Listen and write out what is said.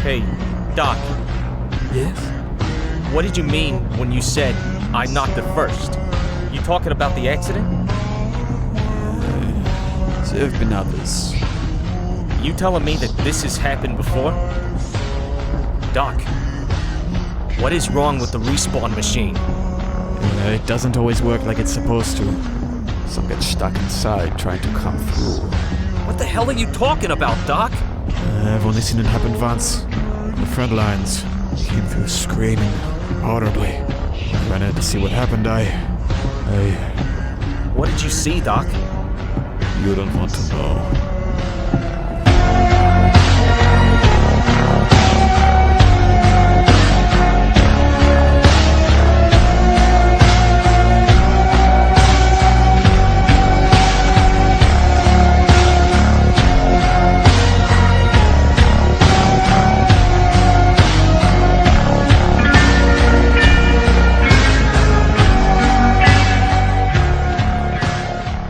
Hey, Doc, Yes? what did you mean when you said, I'm not the first? You talking about the accident? There have been others. You telling me that this has happened before? Doc, what is wrong with the respawn machine? It doesn't always work like it's supposed to. Some get stuck inside trying to come through. What the hell are you talking about, Doc? I've only seen it happen once. On the front lines. He came through screaming, audibly. When I had to see what happened, What did you see, Doc? You don't want to know.